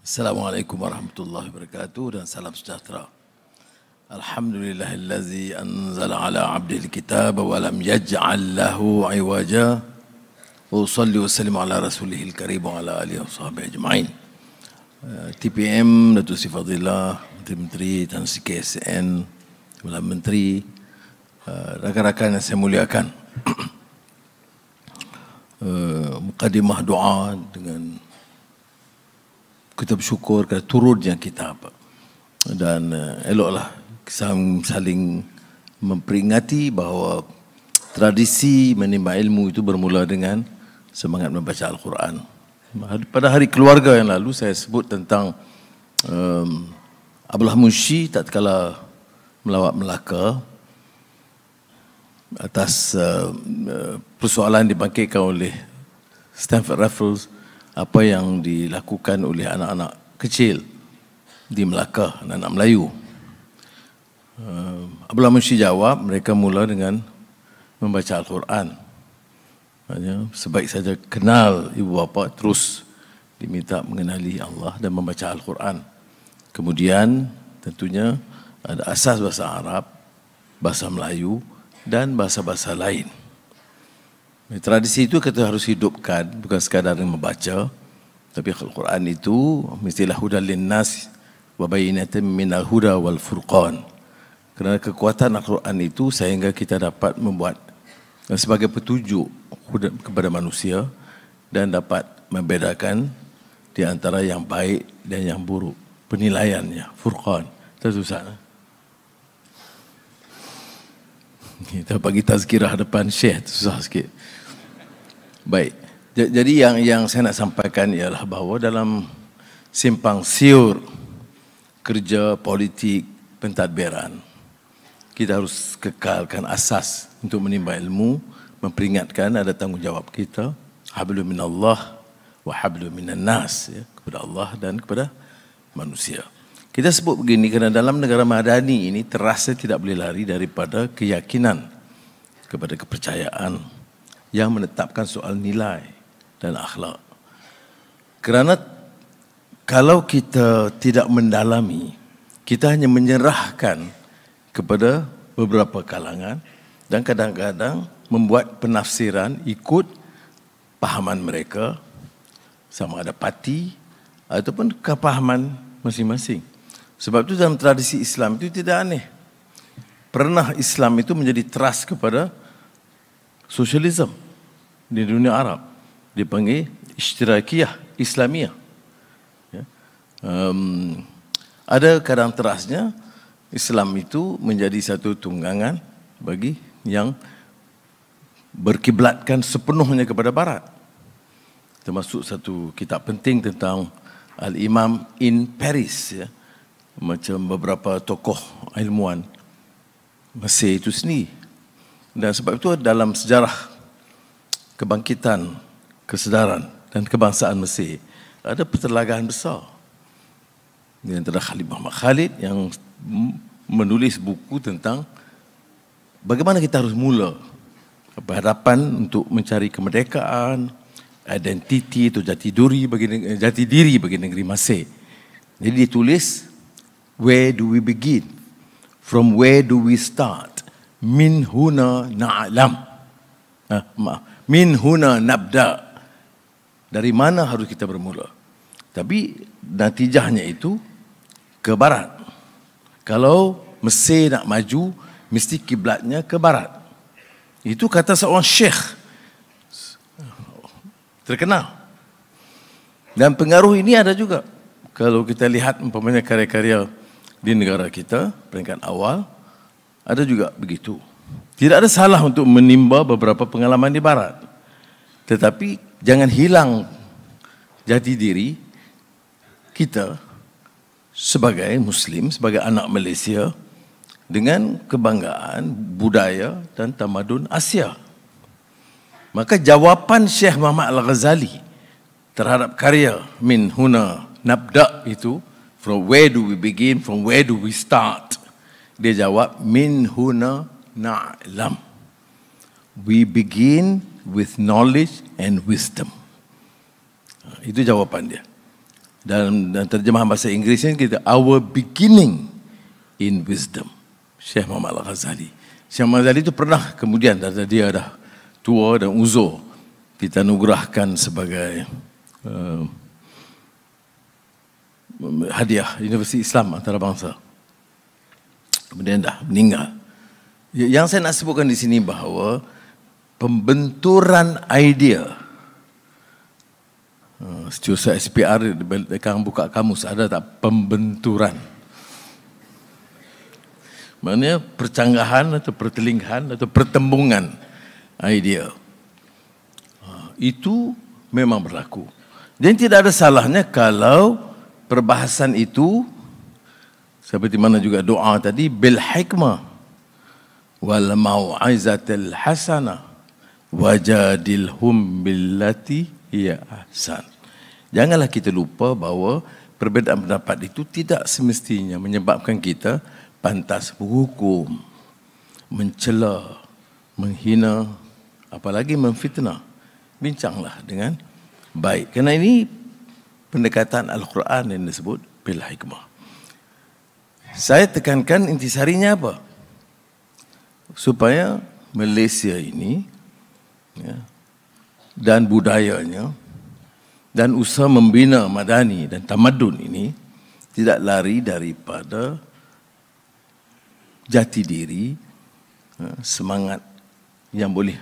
Assalamualaikum warahmatullahi wabarakatuh dan salam sejahtera. Alhamdulillahillazi anzala ala abdihil kitaba wa lam yaj'al lahu iwaja. Wa usalli wa sallim ala rasulihil karim wa ala alihi wa sahbihi ajma'in. TPM, Datuk Seri Fadillah, Menteri-Menteri, Tan Sri KSN, Sembilan Menteri, rakan-rakan yang saya muliakan. Mukadimah doa dengan kita bersyukur kerana turunnya kitab dan eloklah saling memperingati bahawa tradisi menimba ilmu itu bermula dengan semangat membaca Al-Quran. Pada hari keluarga yang lalu saya sebut tentang Abdullah Munshi tatkala melawat Melaka atas persoalan dibangkitkan oleh Stanford Raffles, apa yang dilakukan oleh anak-anak kecil di Melaka, anak-anak Melayu. Abdullah Munshi jawab, mereka mula dengan membaca Al-Quran. Sebaik saja kenal ibu bapa, terus diminta mengenali Allah dan membaca Al-Quran. Kemudian tentunya ada asas bahasa Arab, bahasa Melayu dan bahasa-bahasa lain. Tradisi itu kita harus hidupkan, bukan sekadar membaca, tapi Al-Quran itu mestilah hudal linnas wa bayyinatin minal huda wal furqan. Kerana kekuatan Al-Quran itu sehingga kita dapat membuat sebagai petunjuk kepada manusia dan dapat membedakan di antara yang baik dan yang buruk. Penilaiannya, furqan. Susah. Kita bagi tazkirah depan syekh, susah sikit. Baik, jadi yang saya nak sampaikan ialah bahawa dalam simpang siur kerja politik pentadbiran, kita harus kekalkan asas untuk menimba ilmu, memperingatkan ada tanggungjawab kita, hablum minallah wa hablum minan nas, ya, kepada Allah dan kepada manusia. Kita sebut begini kerana dalam negara madani ini terasa tidak boleh lari daripada keyakinan kepada kepercayaan yang menetapkan soal nilai dan akhlak. Kerana kalau kita tidak mendalami, kita hanya menyerahkan kepada beberapa kalangan dan kadang-kadang membuat penafsiran ikut pahaman mereka, sama ada parti ataupun kepahaman masing-masing. Sebab itu dalam tradisi Islam itu tidak aneh. Pernah Islam itu menjadi trust kepada sosialisme di dunia Arab. Dipanggil Ishtirakiyah Islamiyah. Ya. Ada kadang terasnya Islam itu menjadi satu tunggangan bagi yang berkiblatkan sepenuhnya kepada Barat. Termasuk satu kitab penting tentang Al-Imam in Paris, ya. Macam beberapa tokoh ilmuwan Mesir itu sendiri. Dan sebab itu dalam sejarah kebangkitan, kesedaran dan kebangsaan Mesir ada pertelagahan besar. Di antara Khalid Muhammad Khalid yang menulis buku tentang bagaimana kita harus mula berhadapan untuk mencari kemerdekaan, identiti atau jati diri bagi negeri Mesir. Jadi ditulis, where do we begin? From where do we start? Min huna na'lam. Min huna nabda. Dari mana harus kita bermula? Tapi natijahnya itu ke barat. Kalau Mesir nak maju, mesti kiblatnya ke barat. Itu kata seorang syekh terkenal. Dan pengaruh ini ada juga. Kalau kita lihat umpamanya karya-karya di negara kita, peringkat awal, ada juga begitu. Tidak ada salah untuk menimba beberapa pengalaman di barat. Tetapi jangan hilang jati diri kita sebagai Muslim, sebagai anak Malaysia dengan kebanggaan budaya dan tamadun Asia. Maka jawapan Syekh Muhammad Al-Ghazali terhadap karya Min Huna Nabda itu, from where do we begin, from where do we start? Dia jawab, Min Huna Na'lam. We begin with knowledge and wisdom. Itu jawapan dia. dalam terjemahan bahasa Inggerisnya kita our beginning in wisdom. Syekh Muhammad Al-Ghazali. Syekh Muhammad Al-Ghazali itu pernah kemudian dia dah tua dan uzur, kita anugerahkan sebagai hadiah Universiti Islam Antarabangsa. Kemudian dah meninggal. Yang saya nak sebutkan di sini bahawa pembenturan idea, setiausaha SPR akan buka kamus, ada tak pembenturan? Maknanya percanggahan atau pertelingkahan atau pertembungan idea. Itu memang berlaku. Dan tidak ada salahnya kalau perbahasan itu seperti mana juga doa tadi, bil hikmah wal mau'izatil hasanah wajadilhum billati hiya ahsan. Janganlah kita lupa bahawa perbezaan pendapat itu tidak semestinya menyebabkan kita pantas menghukum, mencela, menghina, apalagi memfitnah. Bincanglah dengan baik. Kerana ini pendekatan Al-Quran yang disebut bil hikmah. Saya tekankan intisarinya apa? Supaya Malaysia ini dan budayanya dan usaha membina madani dan tamadun ini tidak lari daripada jati diri, semangat yang boleh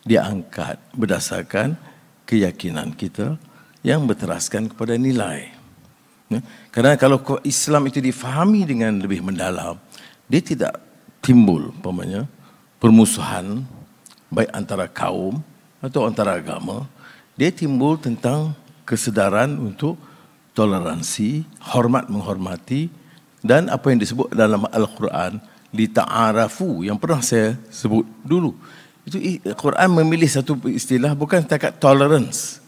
diangkat berdasarkan keyakinan kita yang berteraskan kepada nilai. Kerana kalau Islam itu difahami dengan lebih mendalam, dia tidak timbul permusuhan baik antara kaum atau antara agama. Dia timbul tentang kesedaran untuk toleransi, hormat menghormati, dan apa yang disebut dalam Al-Quran li ta'arafu yang pernah saya sebut dulu. Itu Al-Quran memilih satu istilah bukan setakat tolerance.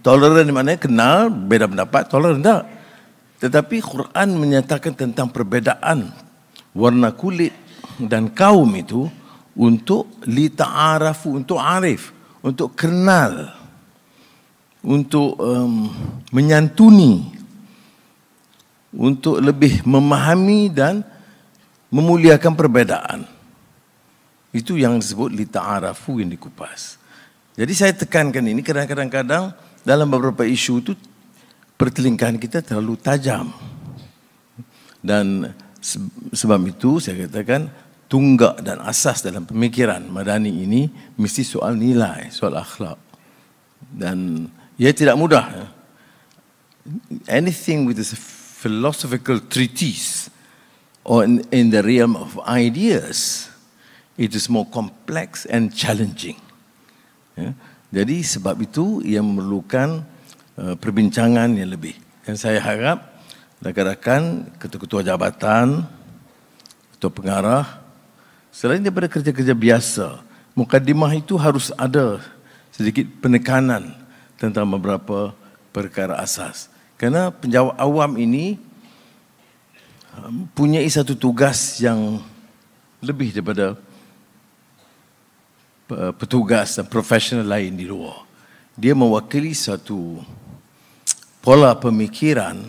Toleran maknanya kenal beda pendapat, toleran tak. Tetapi Quran menyatakan tentang perbezaan warna kulit dan kaum itu untuk li ta'arafu, untuk arif, untuk kenal, untuk menyantuni, untuk lebih memahami dan memuliakan perbezaan. Itu yang disebut li ta'arafu yang dikupas. Jadi saya tekankan ini kerana kadang-kadang dalam beberapa isu itu pertelingkahan kita terlalu tajam. Dan sebab itu saya katakan tunggak dan asas dalam pemikiran Madani ini mesti soal nilai, soal akhlak. Dan ia tidak mudah. Anything with a philosophical treatise or in the realm of ideas, it is more complex and challenging. Jadi sebab itu ia memerlukan perbincangan yang lebih. Dan saya harap rakan-rakan ketua-ketua jabatan, ketua pengarah, selain daripada kerja-kerja biasa, mukadimah itu harus ada sedikit penekanan tentang beberapa perkara asas. Kerana penjawab awam ini punya satu tugas yang lebih daripada petugas dan profesional lain di luar. Dia mewakili satu pola pemikiran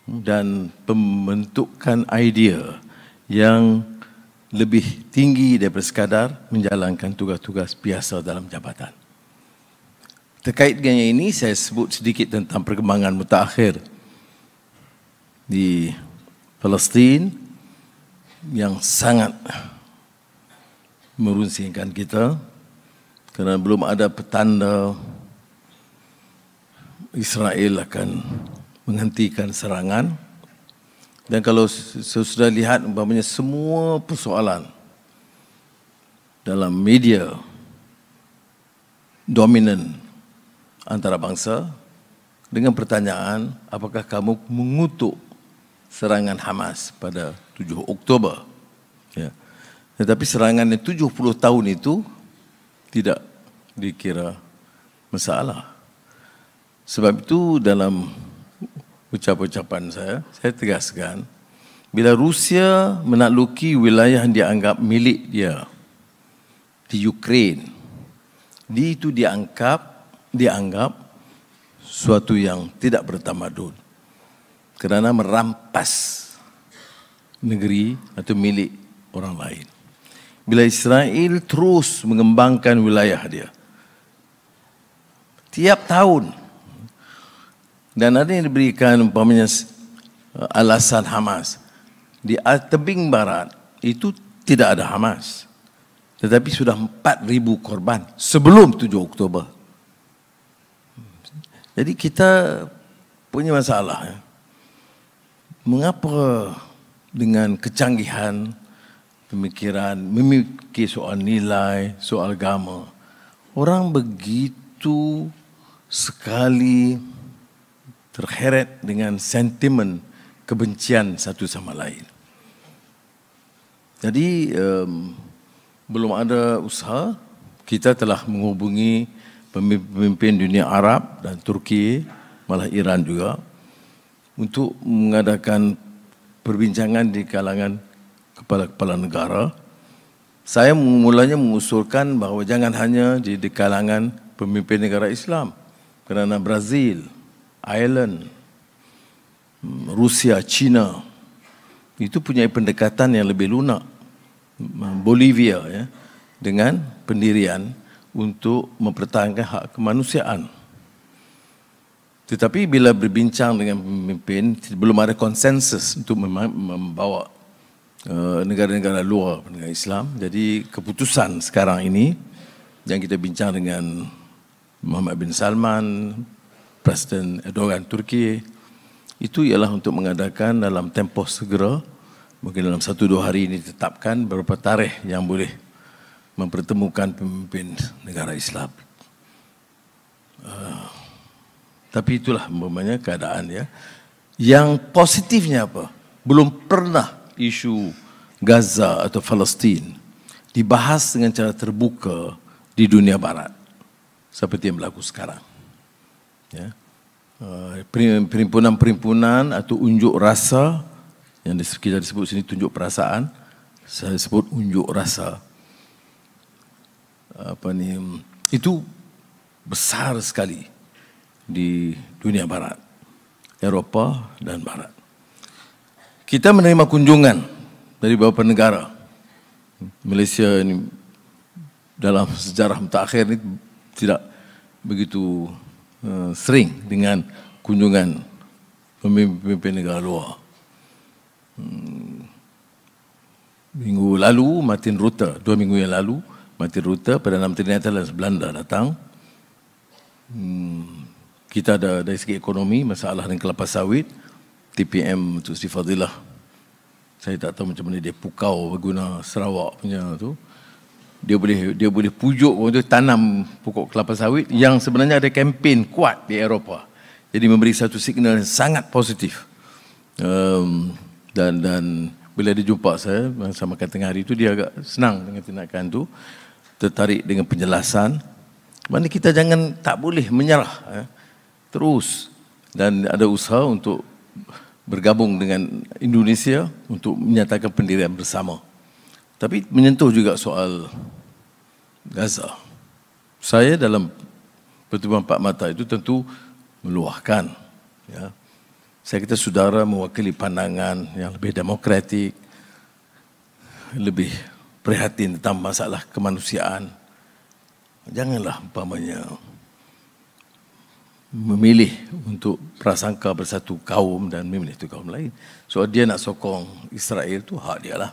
dan pembentukan idea yang lebih tinggi daripada sekadar menjalankan tugas-tugas biasa dalam jabatan. Terkait dengan ini, saya sebut sedikit tentang perkembangan mutakhir di Palestin yang sangat merunsingkan kita kerana belum ada petanda Israel akan menghentikan serangan. Dan kalau sudah lihat umpamanya semua persoalan dalam media dominan antarabangsa dengan pertanyaan apakah kamu mengutuk serangan Hamas pada 7 Oktober. Ya. Tetapi serangan yang 70 tahun itu tidak dikira masalah. Sebab itu dalam ucapan saya tegaskan, bila Rusia menakluki wilayah yang dianggap milik dia di Ukraine, itu dianggap suatu yang tidak bertamadun kerana merampas negeri atau milik orang lain. Bila Israel terus mengembangkan wilayah dia tiap tahun, dan ada yang diberikan umpamanya alasan Hamas, di tebing barat itu tidak ada Hamas, tetapi sudah 4,000 korban sebelum 7 Oktober. Jadi kita punya masalah. Mengapa dengan kecanggihan pemikiran, memikir soal nilai, soal agama, orang begitu sekali terheret dengan sentimen kebencian satu sama lain. Jadi belum ada usaha, kita telah menghubungi pemimpin dunia Arab dan Turki, malah Iran juga, untuk mengadakan perbincangan di kalangan kepala-kepala negara. Saya mulanya mengusulkan bahawa jangan hanya di kalangan pemimpin negara Islam, kerana Brazil, Ireland, Rusia, China itu punya pendekatan yang lebih lunak. Bolivia ya, dengan pendirian untuk mempertahankan hak kemanusiaan. Tetapi bila berbincang dengan pemimpin, belum ada konsensus untuk membawa negara-negara luar negara Islam. Jadi keputusan sekarang ini yang kita bincang dengan Muhammad bin Salman, Presiden Erdogan Turki, itu ialah untuk mengadakan dalam tempoh segera, mungkin dalam 1-2 hari ini ditetapkan beberapa tarikh yang boleh mempertemukan pemimpin negara Islam. Tapi itulah umpamanya keadaan ya. Yang positifnya apa? Belum pernah isu Gaza atau Palestin dibahas dengan cara terbuka di dunia barat seperti yang berlaku sekarang. Ya. Perhimpunan-perhimpunan atau unjuk rasa yang kita disebut sini tunjuk perasaan, saya sebut unjuk rasa. Itu besar sekali di dunia barat, Eropah dan barat. Kita menerima kunjungan dari beberapa negara. Malaysia ini dalam sejarah mutakhir ini tidak begitu sering dengan kunjungan pemimpin negara luar. Minggu lalu Martin Rutte, 2 minggu yang lalu Martin Rutte, Perdana Menteri Netherlands Belanda datang. Kita ada dari segi ekonomi masalah dengan kelapa sawit, TPM untuk Sri Fadilah. Saya tak tahu macam mana dia pukau berguna Sarawak punya tu. Dia boleh pujuk untuk tanam pokok kelapa sawit yang sebenarnya ada kempen kuat di Eropah. Jadi memberi satu signal yang sangat positif. Dan bila dia jumpa saya sama tengah hari itu, dia agak senang dengan tindakan itu, tertarik dengan penjelasan. Mana kita tak boleh menyerah terus, dan ada usaha untuk bergabung dengan Indonesia untuk menyatakan pendirian bersama. Tapi menyentuh juga soal Gaza. Saya dalam pertemuan Empat Mata itu tentu meluahkan, ya. Saya kata saudara mewakili pandangan yang lebih demokratik, lebih prihatin tentang masalah kemanusiaan. Janganlah umpamanya memilih untuk prasangka bersatu kaum dan memilih itu kaum lain. So dia nak sokong Israel itu hak dia lah.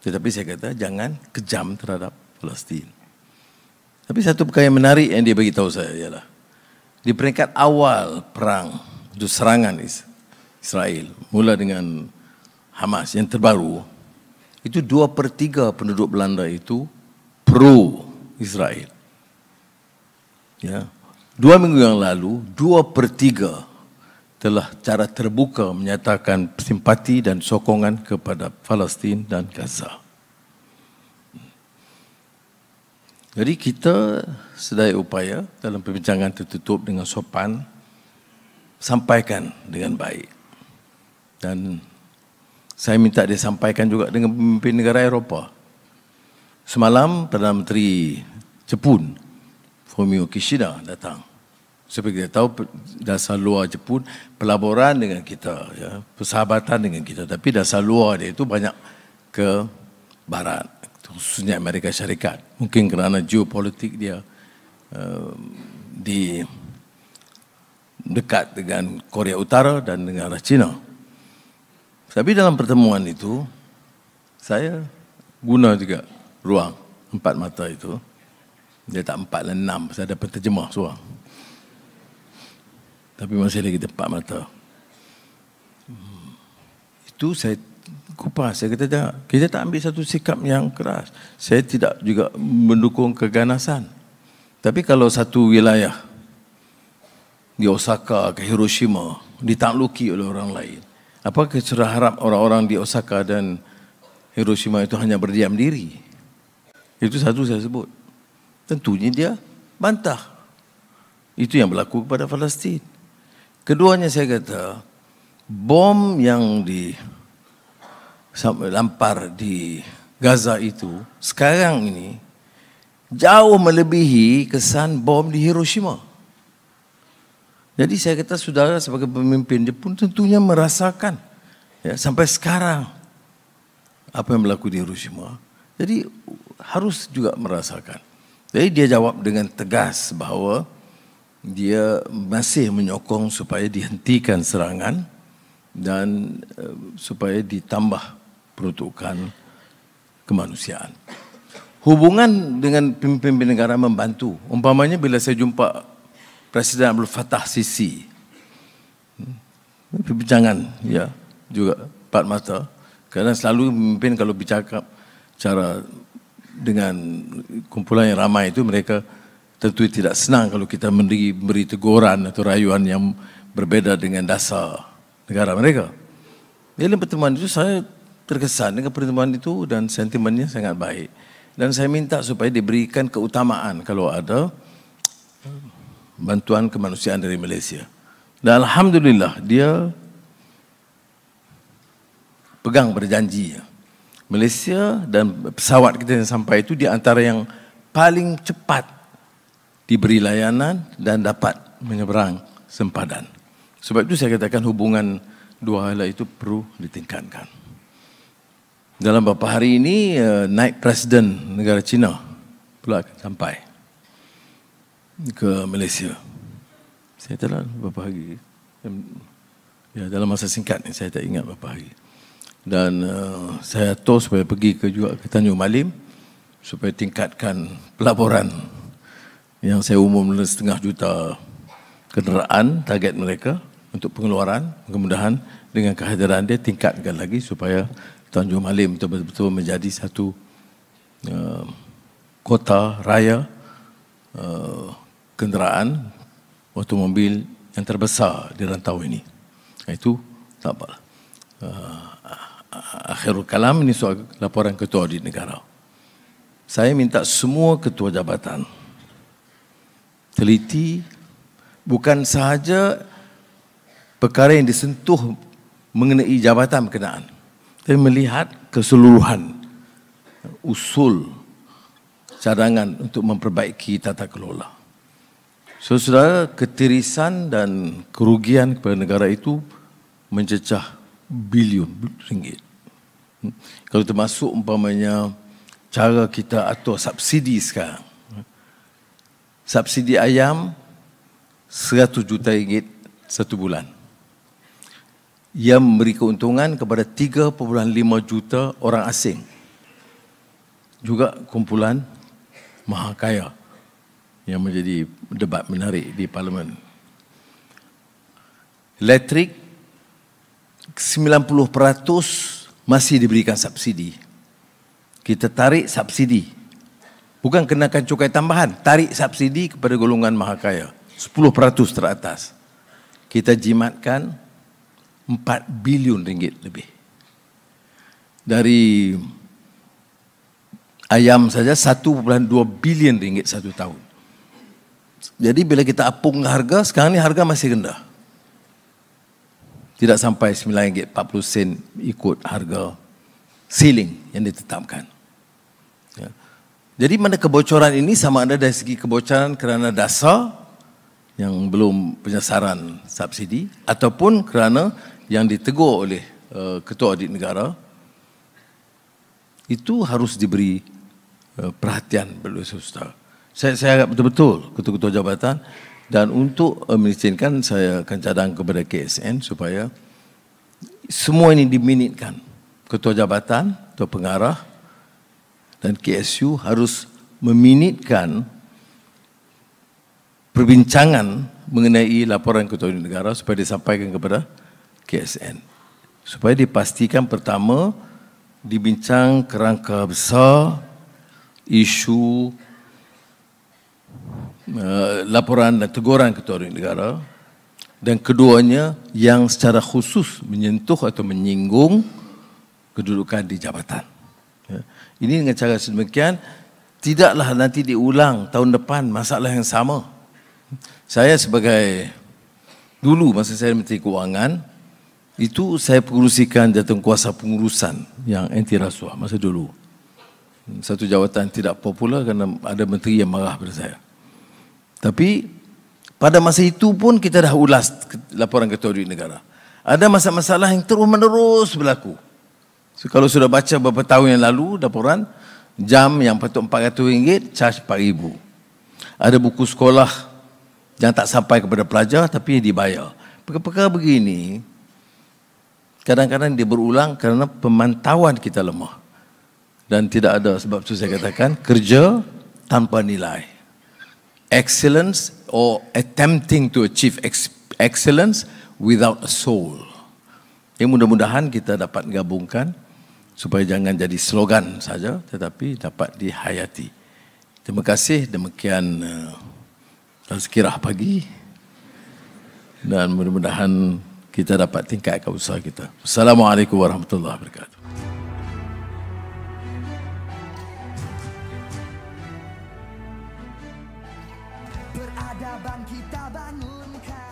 Tetapi saya kata jangan kejam terhadap Palestin. Tapi satu perkara yang menarik yang dia bagi tahu saya ialah di peringkat awal perang untuk serangan Israel, mula dengan Hamas yang terbaru, itu 2/3 penduduk Belanda itu pro Israel. Ya. 2 minggu yang lalu, 2/3 telah cara terbuka menyatakan simpati dan sokongan kepada Palestin dan Gaza. Jadi kita sedaya upaya dalam perbincangan tertutup dengan sopan, sampaikan dengan baik. Dan saya minta dia sampaikan juga dengan pemimpin negara Eropah. Semalam Perdana Menteri Jepun Fumio Kishida datang. Supaya kita tahu dasar luar Jepun, pelaburan dengan kita, ya, persahabatan dengan kita. Tapi dasar luar dia itu banyak ke barat, khususnya Amerika Syarikat. Mungkin kerana geopolitik dia di dekat dengan Korea Utara dan negara China. Tapi dalam pertemuan itu, saya guna juga ruang empat mata itu. Dia tak 4 dan 6, saya ada penterjemah seorang. Tapi masih lagi 4 mata. Itu saya kupas, saya kata tak, kita tak ambil satu sikap yang keras. Saya tidak juga mendukung keganasan. Tapi kalau satu wilayah di Osaka ke Hiroshima ditakluki oleh orang lain, apakah kita harap orang-orang di Osaka dan Hiroshima itu hanya berdiam diri? Itu satu saya sebut. Tentunya dia bantah. Itu yang berlaku kepada Palestin. Keduanya saya kata, bom yang dilampar di Gaza itu sekarang ini jauh melebihi kesan bom di Hiroshima. Jadi saya kata saudara sebagai pemimpin Jepun tentunya merasakan, ya, sampai sekarang apa yang berlaku di Hiroshima. Jadi harus juga merasakan. Jadi dia jawab dengan tegas bahawa dia masih menyokong supaya dihentikan serangan dan supaya ditambah peruntukan kemanusiaan. Hubungan dengan pemimpin negara membantu. Umpamanya bila saya jumpa Presiden Abdul Fattah Sisi, perbincangan, ya, juga empat mata, kerana selalu pemimpin kalau bercakap cara dengan kumpulan yang ramai itu, mereka tentu tidak senang kalau kita beri teguran atau rayuan yang berbeza dengan dasar negara mereka. Dalam pertemuan itu saya terkesan dengan pertemuan itu dan sentimennya sangat baik. Dan saya minta supaya diberikan keutamaan kalau ada bantuan kemanusiaan dari Malaysia. Dan alhamdulillah dia pegang berjanji. Malaysia dan pesawat kita yang sampai itu di antara yang paling cepat diberi layanan dan dapat menyeberang sempadan. Sebab itu saya katakan hubungan dua hal itu perlu ditingkatkan. Dalam beberapa hari ini naik Presiden negara China pula akan sampai ke Malaysia. Saya telah beberapa hari, ya, dalam masa singkat ni saya tak ingat beberapa hari. Dan saya atur supaya pergi juga ke Tanjung Malim supaya tingkatkan pelaburan yang saya umum 1,5 juta kenderaan target mereka untuk pengeluaran. Kemudahan dengan kehadiran dia tingkatkan lagi supaya Tanjung Malim betul-betul menjadi satu kota raya kenderaan automobil yang terbesar di rantau ini. Itu tak apalah. Akhirul kalam ini soal laporan ketua audit negara. Saya minta semua ketua jabatan teliti bukan sahaja perkara yang disentuh mengenai jabatan berkenaan, tapi melihat keseluruhan usul cadangan untuk memperbaiki tata kelola. Saudara, ketirisan dan kerugian kepada negara itu mencecah bilion ringgit. Kalau termasuk umpamanya cara kita atur subsidi sekarang. Subsidi ayam 100 juta ringgit satu bulan. Ia memberi keuntungan kepada 3,5 juta orang asing. Juga kumpulan maha kaya yang menjadi debat menarik di Parlimen. Elektrik 90% masih diberikan subsidi. Kita tarik subsidi. Bukan kenakan cukai tambahan, tarik subsidi kepada golongan maha kaya. 10% teratas. Kita jimatkan 4 bilion ringgit lebih. Dari ayam saja 1,2 bilion ringgit satu tahun. Jadi bila kita apung harga, sekarang ni harga masih rendah. Tidak sampai RM9.40 ikut harga ceiling yang ditetapkan. Ya. Jadi mana kebocoran ini sama ada dari segi kebocoran kerana dasar yang belum penyesaran subsidi, ataupun kerana yang ditegur oleh Ketua Audit Negara, itu harus diberi perhatian oleh saudara. Saya harap betul-betul ketua-ketua jabatan, dan untuk meyakinkan, saya akan cadang kepada KSN supaya semua ini diminitkan. Ketua jabatan, ketua pengarah dan KSU harus meminitkan perbincangan mengenai laporan Ketua Audit Negara supaya disampaikan kepada KSN. Supaya dipastikan pertama, dibincang kerangka besar isu laporan dan teguran Ketua Audit Negara, dan keduanya yang secara khusus menyentuh atau menyinggung kedudukan di jabatan. Ini dengan cara sedemikian, tidaklah nanti diulang tahun depan masalah yang sama. Saya sebagai, dulu masa saya Menteri Kewangan, itu saya pengurusikan jawatankuasa pengurusan yang anti rasuah masa dulu. Satu jawatan tidak popular kerana ada menteri yang marah pada saya. Tapi pada masa itu pun kita dah ulas laporan Ketua Audit Negara. Ada masalah-masalah yang terus-menerus berlaku. So, kalau sudah baca beberapa tahun yang lalu laporan, jam yang patut RM400, charge RM4,000. Ada buku sekolah yang tak sampai kepada pelajar tapi dibayar. Perkara-perkara begini kadang-kadang dia berulang kerana pemantauan kita lemah. Dan tidak ada, sebab itu saya katakan, kerja tanpa nilai. Excellence or attempting to achieve excellence without a soul. Yang mudah-mudahan kita dapat gabungkan supaya jangan jadi slogan saja tetapi dapat dihayati. Terima kasih, demikian tazkirah pagi, dan mudah-mudahan kita dapat tingkatkan usaha kita. Assalamualaikum warahmatullahi wabarakatuh. Peradaban kita bangunkan.